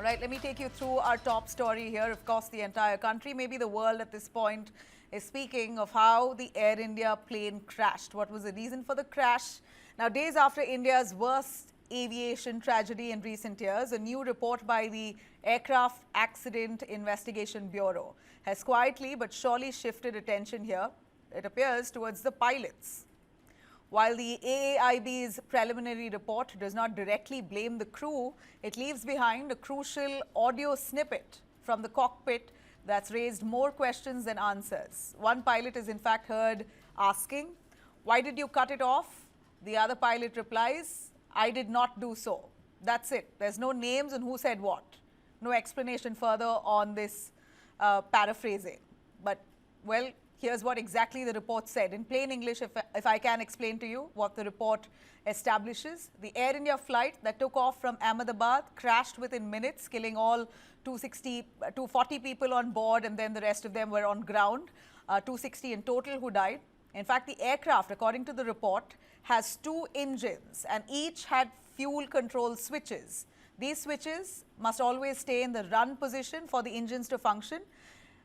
right, let me take you through our top story here. Of course, the entire country, maybe the world at this point, is speaking of how the Air India plane crashed. What was the reason for the crash? Now, days after India's worst aviation tragedy in recent years, a new report by the Aircraft Accident Investigation Bureau has quietly but surely shifted attention here, it appears, towards the pilots. While the AAIB's preliminary report does not directly blame the crew, it leaves behind a crucial audio snippet from the cockpit that's raised more questions than answers. One pilot is in fact heard asking, "Why did you cut it off?" The other pilot replies, "I did not do so." That's it. There's no names and who said what. No explanation further on this paraphrasing. But, well, here's what exactly the report said. In plain English, if I can explain to you what the report establishes. The Air India flight that took off from Ahmedabad crashed within minutes, killing all 240 people on board, and then the rest of them were on ground. 260 in total who died. In fact, the aircraft, according to the report, has 2 engines and each had fuel control switches. These switches must always stay in the run position for the engines to function.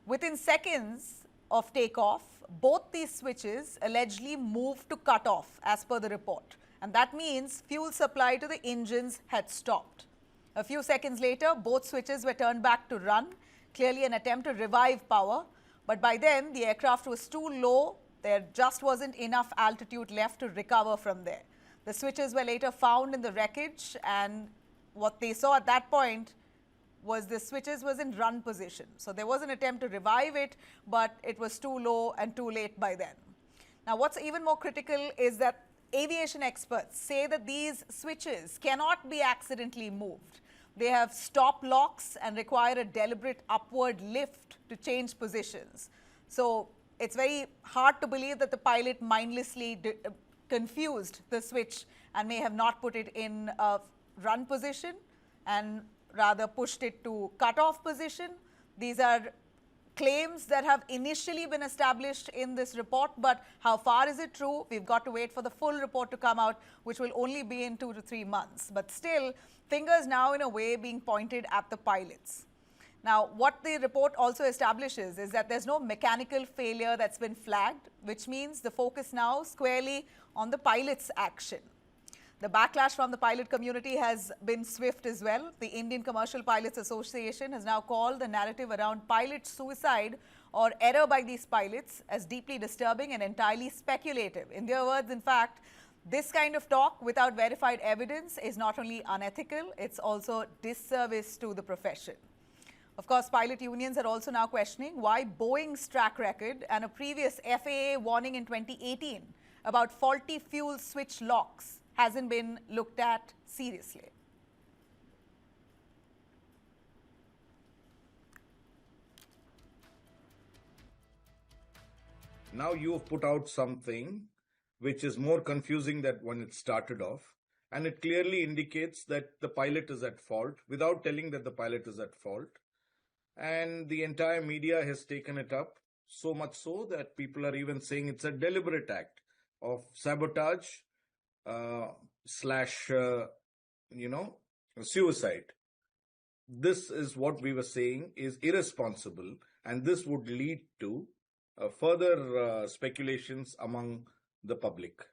Within seconds of takeoff, both these switches allegedly moved to cut off as per the report. And that means fuel supply to the engines had stopped. A few seconds later, both switches were turned back to run, clearly an attempt to revive power. But by then, the aircraft was too low. There just wasn't enough altitude left to recover from there. The switches were later found in the wreckage, and what they saw at that point was the switches was in run position. So there was an attempt to revive it, but it was too low and too late by then. Now, what's even more critical is that aviation experts say that these switches cannot be accidentally moved. They have stop locks and require a deliberate upward lift to change positions. So it's very hard to believe that the pilot mindlessly confused the switch and may have not put it in a run position and rather pushed it to cut-off position. These are claims that have initially been established in this report, but how far is it true? We've got to wait for the full report to come out, which will only be in 2 to 3 months. But still, fingers now in a way being pointed at the pilots. Now, what the report also establishes is that there's no mechanical failure that's been flagged, which means the focus now squarely on the pilot's action. The backlash from the pilot community has been swift as well. The Indian Commercial Pilots Association has now called the narrative around pilot suicide or error by these pilots as deeply disturbing and entirely speculative. In their words, in fact, this kind of talk without verified evidence is not only unethical, it's also disservice to the profession. Of course, pilot unions are also now questioning why Boeing's track record and a previous FAA warning in 2018 about faulty fuel switch locks hasn't been looked at seriously. Now you have put out something which is more confusing than when it started off, and it clearly indicates that the pilot is at fault without telling that the pilot is at fault. And the entire media has taken it up, so much so that people are even saying it's a deliberate act of sabotage slash suicide. This is what we were saying is irresponsible, and this would lead to further speculations among the public.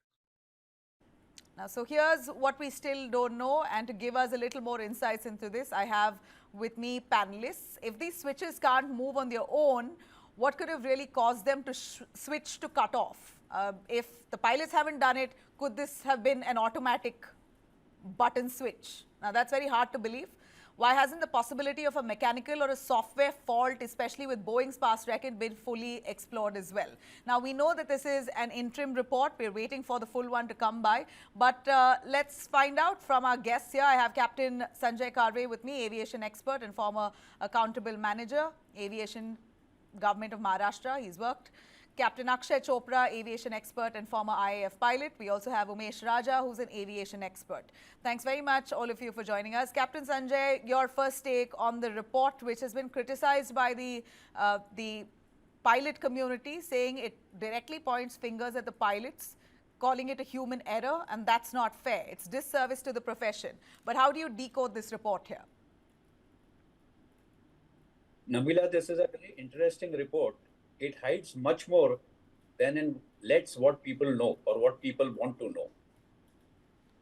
Now, so here's what we still don't know, and to give us a little more insights into this, I have with me panelists. If these switches can't move on their own, what could have really caused them to switch to cut off? If the pilots haven't done it, could this have been an automatic button switch? Now, that's very hard to believe. Why hasn't the possibility of a mechanical or a software fault, especially with Boeing's past record, been fully explored as well? Now, we know that this is an interim report. We're waiting for the full one to come by. But let's find out from our guests here. I have Captain Sanjay Karve with me, aviation expert and former accountable manager, Aviation Government of Maharashtra. He's worked. Captain Akshay Chopra, aviation expert and former IAF pilot. We also have Omesh Raja, who's an aviation expert. Thanks very much, all of you, for joining us. Captain Sanjay, your first take on the report, which has been criticized by the pilot community, saying it directly points fingers at the pilots, calling it a human error, and that's not fair. It's disservice to the profession. But how do you decode this report here? Nabila, this is a very interesting report. It hides much more than in lets what people know or what people want to know.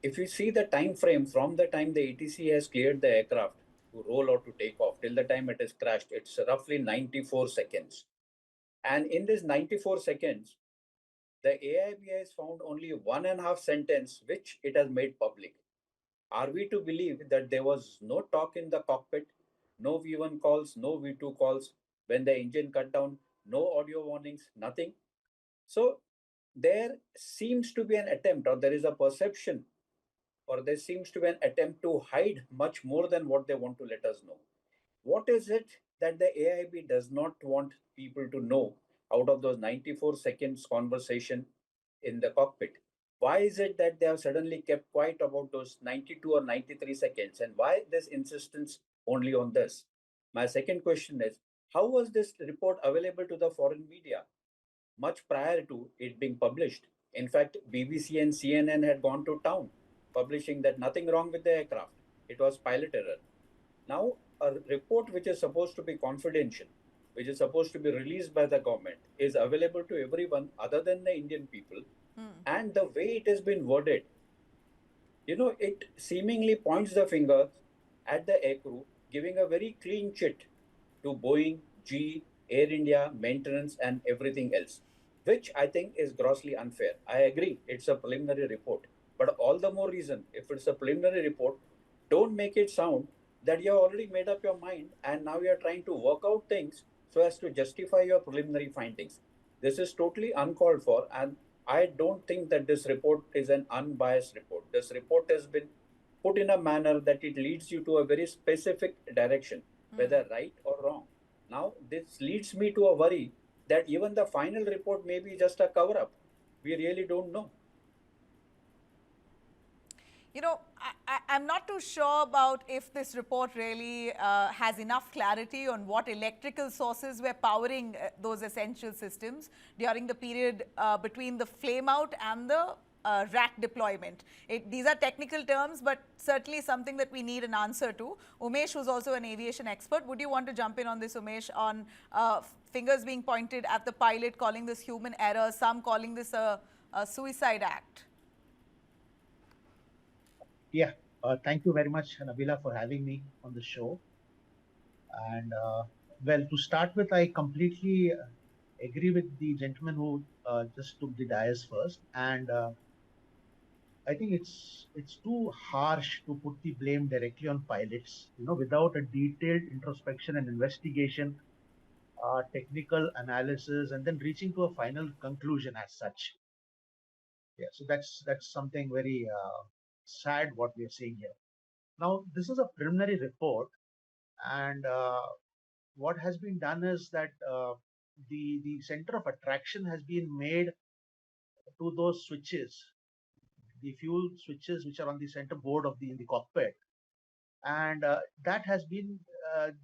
If you see the time frame from the time the ATC has cleared the aircraft to roll or to take off till the time it has crashed, it's roughly 94 seconds. And in this 94 seconds, the AIB has found only 1.5 sentence which it has made public. Are we to believe that there was no talk in the cockpit, no V1 calls, no V2 calls, when the engine cut down, no audio warnings, nothing? So there seems to be an attempt, or there is a perception, or there seems to be an attempt to hide much more than what they want to let us know. What is it that the AIB does not want people to know out of those 94 seconds conversation in the cockpit? Why is it that they have suddenly kept quiet about those 92 or 93 seconds? And why this insistence only on this? My second question is, how was this report available to the foreign media much prior to it being published? In fact, BBC and CNN had gone to town publishing that nothing wrong with the aircraft. It was pilot error. Now, a report which is supposed to be confidential, which is supposed to be released by the government, is available to everyone other than the Indian people. And the way it has been worded, it seemingly points the finger at the aircrew, giving a very clean chit to Boeing, GE, Air India, maintenance, and everything else, which I think is grossly unfair. I agree, it's a preliminary report. But all the more reason, if it's a preliminary report, don't make it sound that you have already made up your mind and now you are trying to work out things so as to justify your preliminary findings. This is totally uncalled for, and I don't think that this report is an unbiased report. This report has been put in a manner that it leads you to a very specific direction, whether right or wrong. Now, this leads me to a worry that even the final report may be just a cover up. We really don't know. You know, I'm not too sure about if this report really has enough clarity on what electrical sources were powering those essential systems during the period between the flame out and the rack deployment. These are technical terms, but certainly something that we need an answer to. Omesh, who's also an aviation expert, would you want to jump in on this, Omesh, on fingers being pointed at the pilot, calling this human error, some calling this a suicide act? Yeah, thank you very much, Nabila, for having me on the show. And well, to start with, I completely agree with the gentleman who just took the dais first. And I think it's too harsh to put the blame directly on pilots, without a detailed introspection and investigation, technical analysis, and then reaching to a final conclusion as such. Yeah, so that's something very sad what we are seeing here. Now, this is a preliminary report, and what has been done is that the center of attraction has been made to those switches, the fuel switches which are on the center board of the in the cockpit, and that has been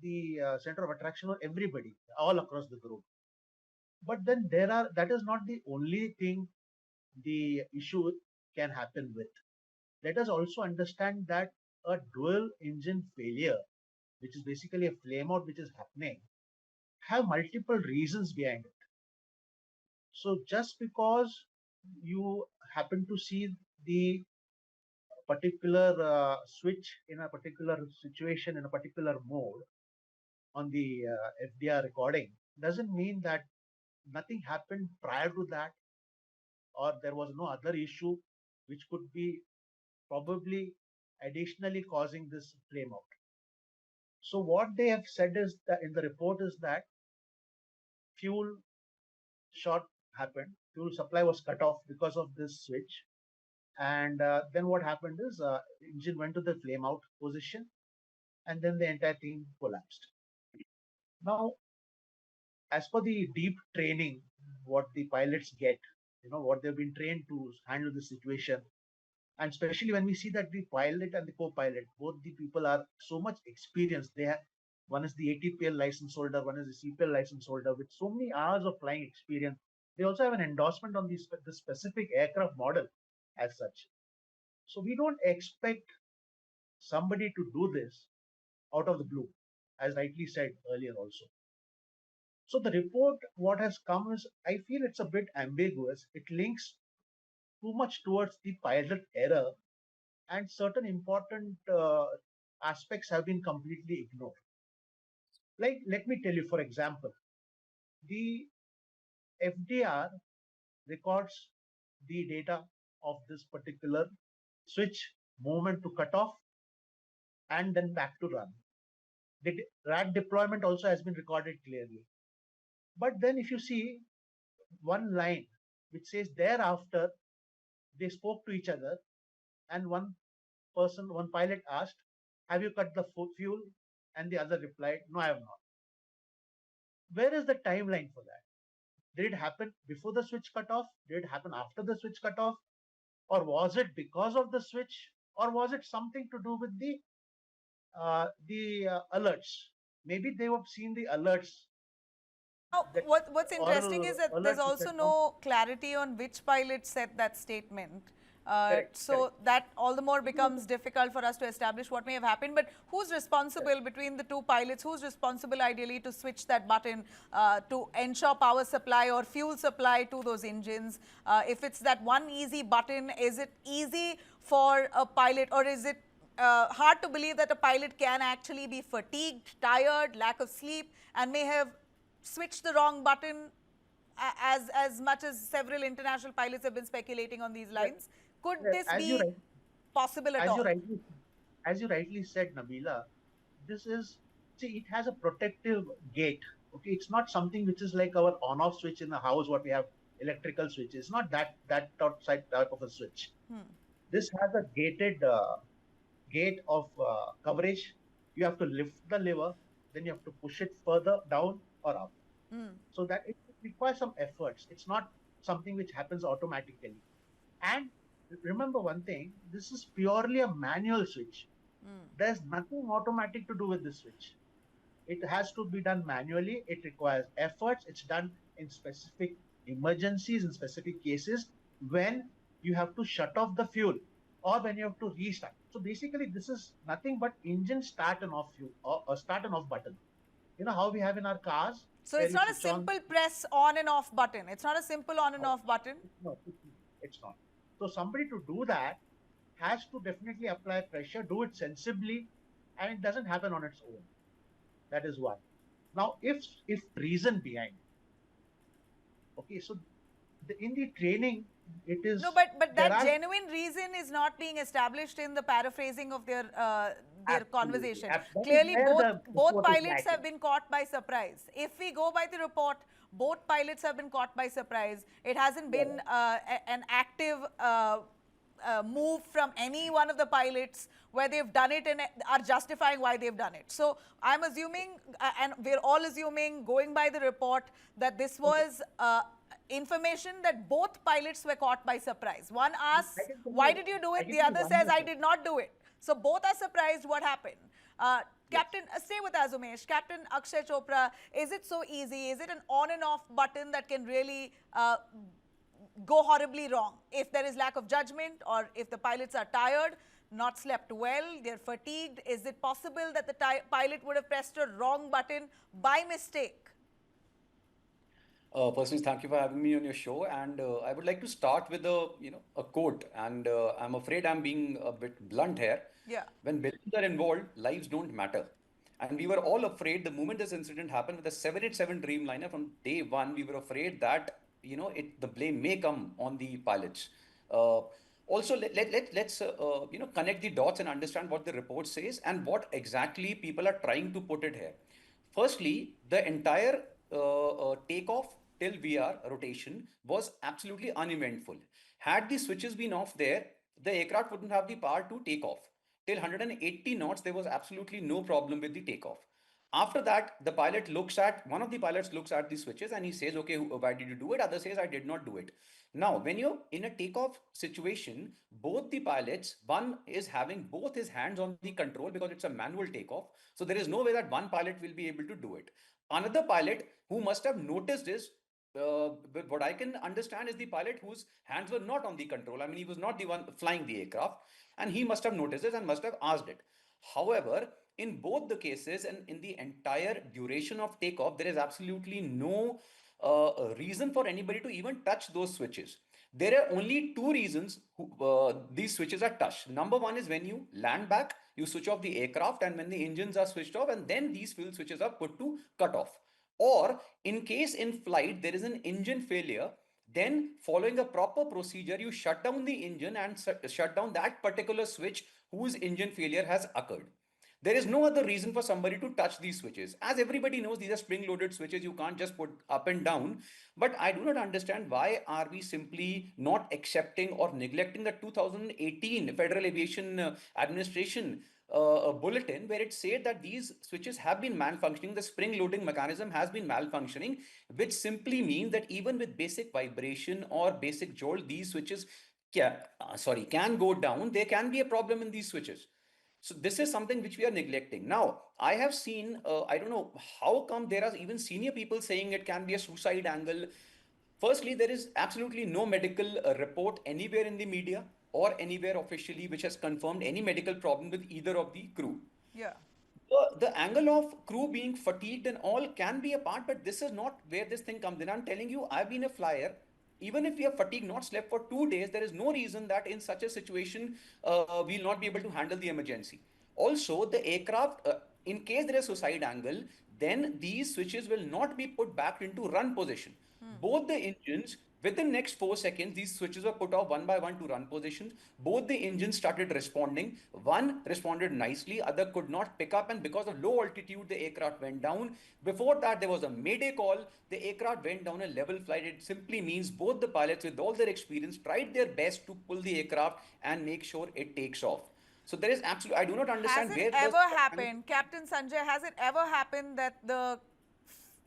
the center of attraction for everybody all across the group. But then that is not the only thing the issue can happen with. Let us also understand that a dual engine failure, which is basically a flameout which is happening, have multiple reasons behind it. So just because you happen to see the particular switch in a particular situation in a particular mode on the FDR recording doesn't mean that nothing happened prior to that, or there was no other issue which could be probably additionally causing this flameout. So what they have said is that in the report is that fuel short happened, fuel supply was cut off because of this switch, and then what happened is engine went to the flame out position, and then the entire thing collapsed. Now, as per the deep training, what the pilots get, what they've been trained to handle the situation, and especially when we see that the pilot and the co-pilot, both the people are so much experienced. They have one is the ATPL license holder, one is the CPL license holder with so many hours of flying experience. They also have an endorsement on the specific aircraft model as such. So we don't expect somebody to do this out of the blue. as rightly said earlier also. So the report, what has come is, I feel it's a bit ambiguous. It links too much towards the pilot error, and certain important aspects have been completely ignored. Like, let me tell you, for example, the FDR records the data of this particular switch movement to cut off and then back to run. The rack deployment also has been recorded clearly. But then if you see one line which says thereafter they spoke to each other, and one pilot asked, "Have you cut the fuel?" And the other replied, "No, I have not." Where is the timeline for that? Did it happen before the switch cut off? Did it happen after the switch cut off? Or was it because of the switch? Or was it something to do with the alerts? Maybe they have seen the alerts. Now, That what's interesting is that there's alerts also that no clarity on which pilot said that statement. Correct, So correct. that all the more becomes difficult for us to establish what may have happened. But who's responsible between the two pilots? Who's responsible ideally to switch that button to ensure power supply or fuel supply to those engines? If it's that one easy button, is it easy for a pilot, or is it hard to believe that a pilot can actually be fatigued, tired, lack of sleep, and may have switched the wrong button, as much as several international pilots have been speculating on these lines? Could this as you be right, possible at as you all? rightly as you rightly said, Nabila, this is, see, it has a protective gate. Okay, it's not something which is like our on-off switch in the house, what we have electrical switch. It's not that outside type of a switch. This has a gated gate of coverage. You have to lift the lever, then you have to push it further down or up. So that it requires some efforts. It's not something which happens automatically. And remember one thing, this is purely a manual switch. There's nothing automatic to do with this switch. It has to be done manually. It requires efforts. It's done in specific emergencies, in specific cases, when you have to shut off the fuel or when you have to restart. So basically, this is nothing but engine start and off fuel, or start and off button. You know how we have in our cars? So Where it's you not a switch on. simple press on and off button. It's not a simple on and off button. No, it's not. So somebody to do that has to definitely apply pressure, do it sensibly, and it doesn't happen on its own. That is one. Now, if reason behind, okay, so in the training, it is No, but that genuine reason is not being established in the paraphrasing of their conversation. Clearly, both pilots have been caught by surprise. If we go by the report, both pilots have been caught by surprise. It hasn't been an active move from any one of the pilots where they've done it and are justifying why they've done it. So I'm assuming, and we're all assuming, going by the report, that this was information that both pilots were caught by surprise. One asks, "Why did you do it?" The other says, "I did not do it." So both are surprised what happened. Captain, stay with us, Umesh. Captain Akshay Chopra, is it so easy? Is it an on and off button that can really go horribly wrong if there is lack of judgment, or if the pilots are tired, not slept well, they're fatigued? Is it possible that the pilot would have pressed a wrong button by mistake? Personally, thank you for having me on your show, and I would like to start with a quote, and I'm afraid I'm being a bit blunt here. Yeah. When billions are involved, lives don't matter. And we were all afraid the moment this incident happened with the 787 Dreamliner. From day one, we were afraid that the blame may come on the pilots. Also, let's connect the dots and understand what the report says and what exactly people are trying to put it here. Firstly, the entire takeoff till VR rotation was absolutely uneventful. Had the switches been off there, the aircraft wouldn't have the power to take off. Till 180 knots, there was absolutely no problem with the takeoff. After that, one of the pilots looks at the switches and he says, "Okay, why did you do it?" Other says, "I did not do it." Now, when you're in a takeoff situation, both the pilots, one is having both his hands on the control because it's a manual takeoff. So there is no way that one pilot will be able to do it. Another pilot who must have noticed this, but what I can understand is the pilot whose hands were not on the control. I mean, he was not the one flying the aircraft, and he must have noticed this and must have asked it. However, in both the cases and in the entire duration of takeoff, there is absolutely no reason for anybody to even touch those switches. There are only two reasons these switches are touched. Number one is when you land back, you switch off the aircraft, and when the engines are switched off, and then these fuel switches are put to cut off. Or in case in flight there is an engine failure, then following a proper procedure, you shut down the engine and shut down that particular switch whose engine failure has occurred. There is no other reason for somebody to touch these switches. As everybody knows, these are spring loaded switches. You can't just put up and down. But I do not understand why are we simply not accepting or neglecting the 2018 Federal Aviation Administration bulletin, where it said that these switches have been malfunctioning. The spring loading mechanism has been malfunctioning, which simply means that even with basic vibration or basic jolt, these switches can go down. There can be a problem in these switches. So this is something which we are neglecting. Now, I have seen, I don't know how come there are even senior people saying it can be a suicide angle. Firstly, there is absolutely no medical report anywhere in the media or anywhere officially which has confirmed any medical problem with either of the crew. Yeah. The angle of crew being fatigued and all can be a part, but this is not where this thing comes in. I'm telling you, I've been a flyer. Even if we are fatigued, not slept for 2 days, there is no reason that in such a situation we'll not be able to handle the emergency. Also, the aircraft, in case there is suicide angle, then these switches will not be put back into run position. Both the engines, within next 4 seconds, these switches were put off one by one to run positions. Both the engines started responding. One responded nicely, other could not pick up, and because of low altitude, the aircraft went down. Before that, there was a mayday call. The aircraft went down a level flight. It simply means both the pilots, with all their experience, tried their best to pull the aircraft and make sure it takes off. So there is absolutely, I do not understand Has where it ever happened, Captain Sanjay, has it ever happened that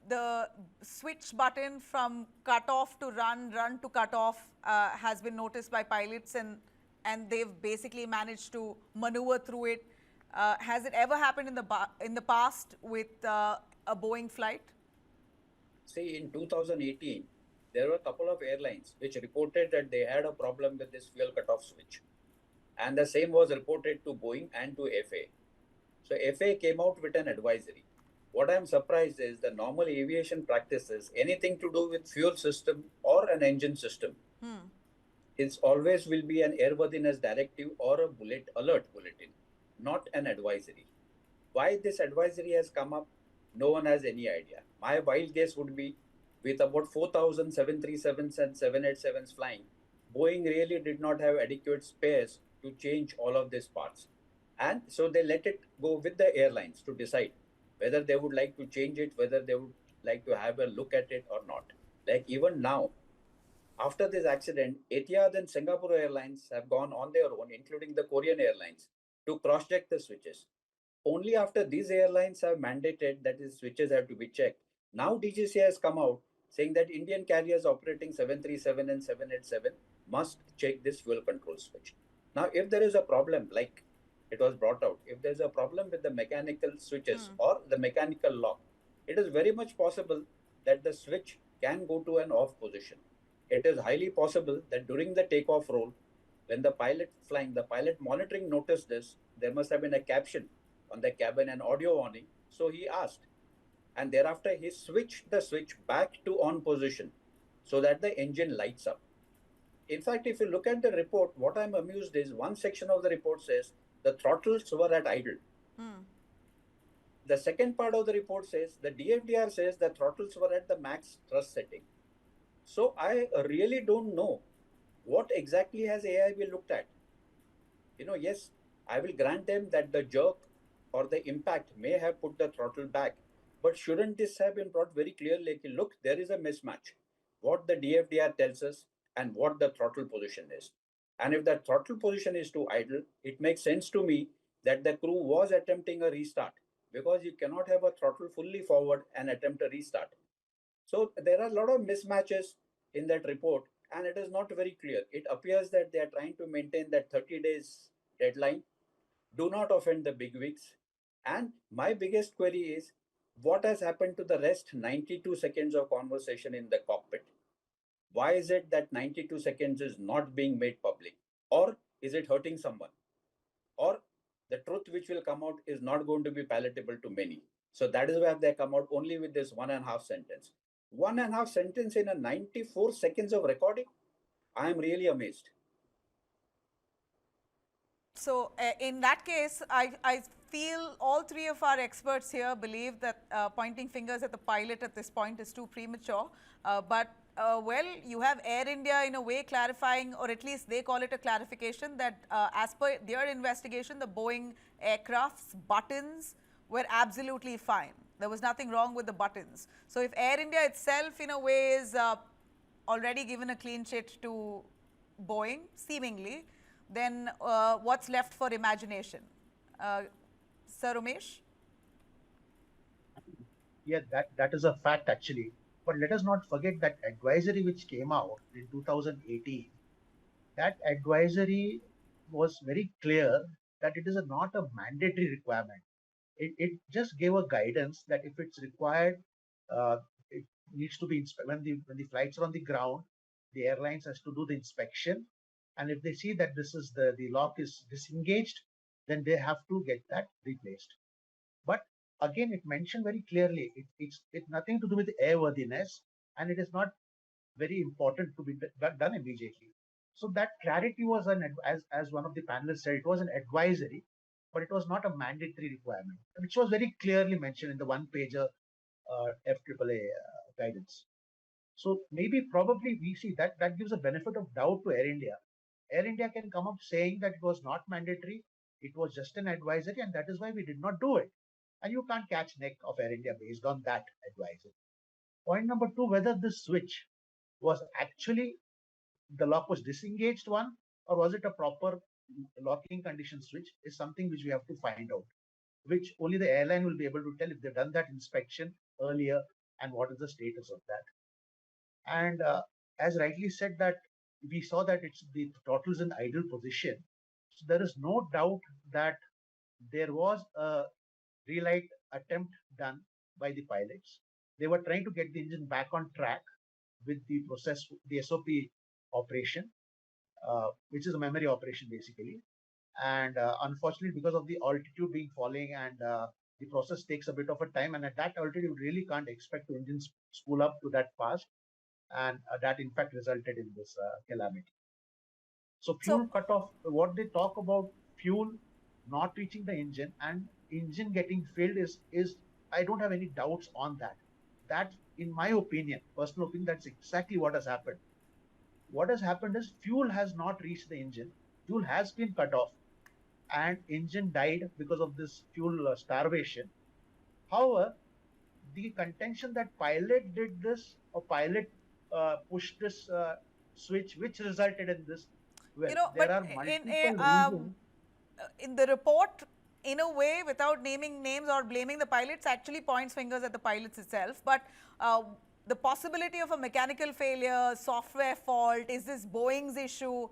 the switch button from cut off to run to cut off has been noticed by pilots and they've basically managed to maneuver through it? Has it ever happened in the past with a Boeing flight? See, in 2018, there were a couple of airlines which reported that they had a problem with this fuel cutoff switch. And the same was reported to Boeing and to FAA. So FAA came out with an advisory. What I'm surprised is the normal aviation practices, anything to do with fuel system or an engine system, it always will be an airworthiness directive or a alert bulletin, not an advisory. Why this advisory has come up, no one has any idea. My wild guess would be, with about 4,000 737s and 787s flying, Boeing really did not have adequate spares to change all of these parts. And so they let it go with the airlines to decide whether they would like to change it, whether they would like to have a look at it or not. Like even now, after this accident, Etihad and Singapore Airlines have gone on their own, including the Korean Airlines, to cross-check the switches. Only after these airlines have mandated that the switches have to be checked, now DGCA has come out saying that Indian carriers operating 737 and 787 must check this fuel control switch. Now, if there is a problem, like it was brought out, if there's a problem with the mechanical switches or the mechanical lock, it is very much possible that the switch can go to an off position. It is highly possible that during the takeoff roll, when the pilot flying, the pilot monitoring noticed this, there must have been a caption on the cabin and audio warning. So he asked, and thereafter he switched the switch back to on position so that the engine lights up. In fact, if you look at the report, what I'm amused is one section of the report says the throttles were at idle. The second part of the report says the DFDR says the throttles were at the max thrust setting. So I really don't know what exactly has AAIB looked at. Yes, I will grant them that the jerk or the impact may have put the throttle back, but shouldn't this have been brought very clearly? Like, look, there is a mismatch. What the DFDR tells us and what the throttle position is. And if the throttle position is too idle, it makes sense to me that the crew was attempting a restart, because you cannot have a throttle fully forward and attempt a restart. So there are a lot of mismatches in that report, and it is not very clear. It appears that they are trying to maintain that 30 days deadline. Do not offend the bigwigs. And my biggest query is, what has happened to the rest 92 seconds of conversation in the cockpit? Why is it that 92 seconds is not being made public? Or is it hurting someone? Or the truth which will come out is not going to be palatable to many. So that is why they come out only with this 1.5 sentence. 1.5 sentence in a 94 seconds of recording. I am really amazed. So, in that case, I feel all three of our experts here believe that pointing fingers at the pilot at this point is too premature. Well, you have Air India in a way clarifying, or at least they call it a clarification, that as per their investigation, the Boeing aircraft's buttons were absolutely fine. There was nothing wrong with the buttons. So, if Air India itself, in a way, is already given a clean sheet to Boeing, seemingly, then what's left for imagination? Sir Omesh? Yeah, that is a fact actually. But let us not forget that advisory which came out in 2018. That advisory was very clear that it is not a mandatory requirement. It just gave a guidance that if it's required, it needs to be when the flights are on the ground, the airlines has to do the inspection, and if they see that this is the lock is disengaged, then they have to get that replaced. But again, it mentioned very clearly it's nothing to do with airworthiness, and it is not very important to be done immediately. So that clarity was as one of the panelists said, it was an advisory, but it was not a mandatory requirement, which was very clearly mentioned in the one-pager FAAA guidance. So maybe probably we see that gives a benefit of doubt to Air India. Air India can come up saying that it was not mandatory, it was just an advisory, and that is why we did not do it. And you can't catch neck of Air India based on that advisory. Point number two, whether this switch was actually the lock was disengaged one, or was it a proper locking condition switch, is something which we have to find out, which only the airline will be able to tell if they've done that inspection earlier and what is the status of that. And as rightly said, that we saw that it's the throttle is in idle position. So there is no doubt that there was a relight attempt done by the pilots. They were trying to get the engine back on track with the process, the SOP operation, which is a memory operation basically. And unfortunately, because of the altitude being falling and the process takes a bit of a time, and at that altitude, you really can't expect the engines spool up to that fast, and that in fact resulted in this calamity. So fuel cutoff, what they talk about fuel not reaching the engine and engine getting filled is I don't have any doubts on that. That, in my opinion, personal opinion, that's exactly what has happened. What has happened is fuel has not reached the engine, fuel has been cut off, and engine died because of this fuel starvation. However, the contention that pilot did this or pilot pushed this switch, which resulted in this, well, there are multiple reasons. In the report, in a way, without naming names or blaming the pilots, actually points fingers at the pilots itself. But the possibility of a mechanical failure, software fault, is this Boeing's issue,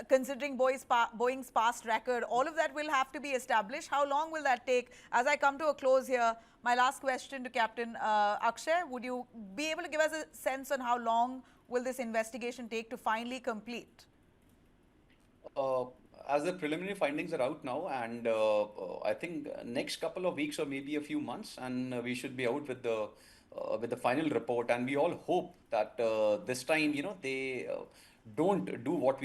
considering Boeing's past record, all of that will have to be established. How long will that take? As I come to a close here, my last question to Captain Akshay, would you be able to give us a sense on how long will this investigation take to finally complete? As the preliminary findings are out now, and I think next couple of weeks or maybe a few months, and we should be out with the final report. And we all hope that this time, they don't do what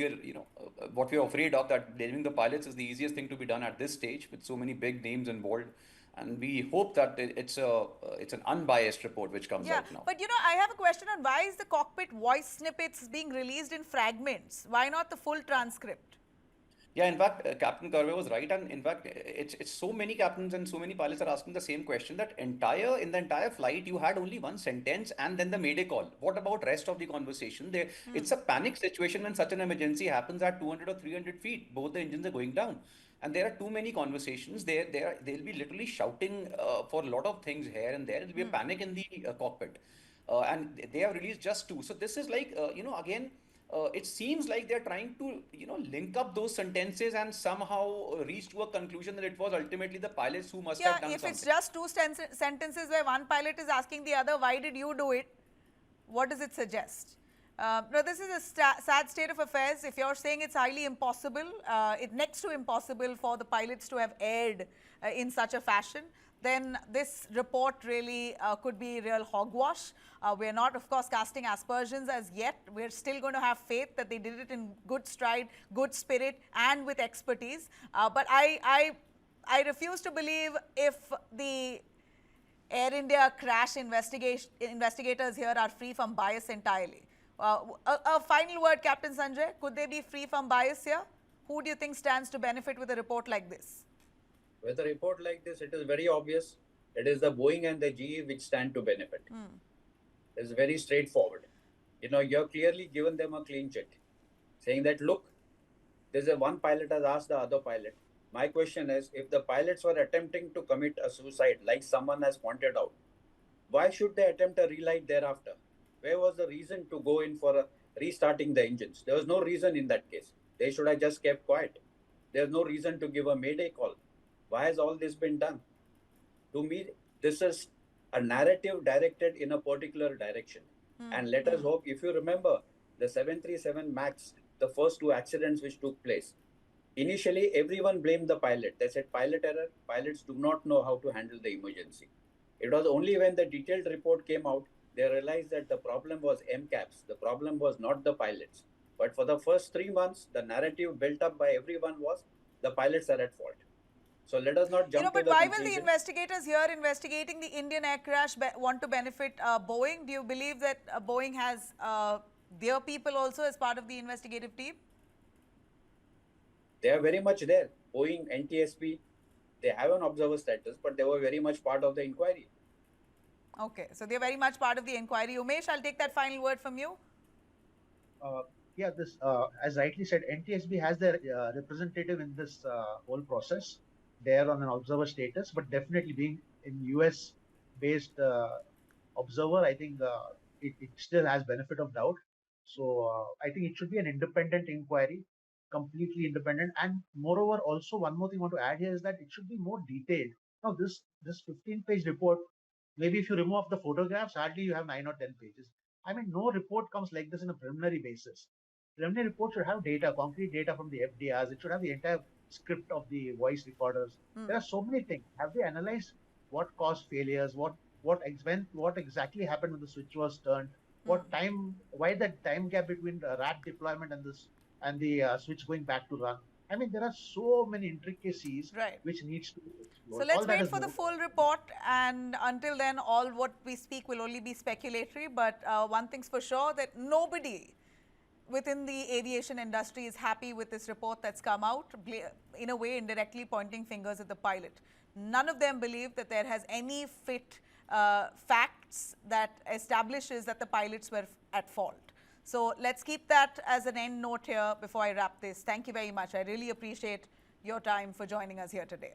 what we're afraid of, that blaming the pilots is the easiest thing to be done at this stage with so many big names involved. And we hope that it's an unbiased report which comes out now. But I have a question on why is the cockpit voice snippets being released in fragments? Why not the full transcript? Yeah, in fact, Captain Karve was right, and in fact, it's so many captains and so many pilots are asking the same question, that in the entire flight you had only one sentence and then the mayday call. What about rest of the conversation? It's a panic situation when such an emergency happens at 200 or 300 feet. Both the engines are going down, and there are too many conversations. They'll be literally shouting for a lot of things here and there. There'll be a panic in the cockpit, and they have released just two. So this is like again. It seems like they're trying to, link up those sentences and somehow reach to a conclusion that it was ultimately the pilots who must have done something. If it's just two sentences where one pilot is asking the other, why did you do it? What does it suggest? No, this is a sad state of affairs. If you're saying it's highly impossible, it's next to impossible for the pilots to have erred in such a fashion, then this report really could be real hogwash. We're not, of course, casting aspersions as yet. We're still going to have faith that they did it in good stride, good spirit, and with expertise. But I refuse to believe if the Air India crash investigators here are free from bias entirely. A final word, Captain Sanjay. Could they be free from bias here? Who do you think stands to benefit with a report like this? With a report like this, it is very obvious. It is the Boeing and the GE which stand to benefit. It's very straightforward. You're clearly given them a clean check, saying that, look, there's one pilot has asked the other pilot. My question is, if the pilots were attempting to commit a suicide, like someone has pointed out, why should they attempt a relight thereafter? Where was the reason to go in for restarting the engines? There was no reason in that case. They should have just kept quiet. There's no reason to give a mayday call. Why has all this been done? To me, this is a narrative directed in a particular direction. And let us hope, if you remember, the 737 MAX, the first two accidents which took place, initially everyone blamed the pilot. They said pilot error, pilots do not know how to handle the emergency. It was only when the detailed report came out, they realized that the problem was MCAPs. The problem was not the pilots. But for the first 3 months, the narrative built up by everyone was the pilots are at fault. So let us not jump to but the why conclusion. will the investigators here investigating the Indian air crash want to benefit Boeing? Do you believe that Boeing has their people also as part of the investigative team? They are very much there. Boeing, NTSB, they have an observer status, but they were very much part of the inquiry. Okay, so they're very much part of the inquiry. Umesh, I'll take that final word from you. This, as rightly said, NTSB has their representative in this whole process. They are on an observer status, but definitely being in US-based observer, I think it still has benefit of doubt. So I think it should be an independent inquiry, completely independent. And moreover, also one more thing I want to add here is that it should be more detailed. Now, this 15-page report, maybe if you remove the photographs, hardly you have 9 or 10 pages. I mean, no report comes like this on a preliminary basis. Preliminary report should have data, concrete data from the FDRs. It should have the entire script of the voice recorders. There are so many things. Have they analyzed what caused failures? What exactly happened when the switch was turned? What time? Why that time gap between the RAT deployment and the switch going back to run? I mean, there are so many intricacies which needs to be explored. So let's wait for the full report, and until then, all what we speak will only be speculatory. But one thing's for sure, that nobody within the aviation industry is happy with this report that's come out, in a way indirectly pointing fingers at the pilot. None of them believe that there has any fit facts that establishes that the pilots were at fault. So let's keep that as an end note here before I wrap this. Thank you very much. I really appreciate your time for joining us here today.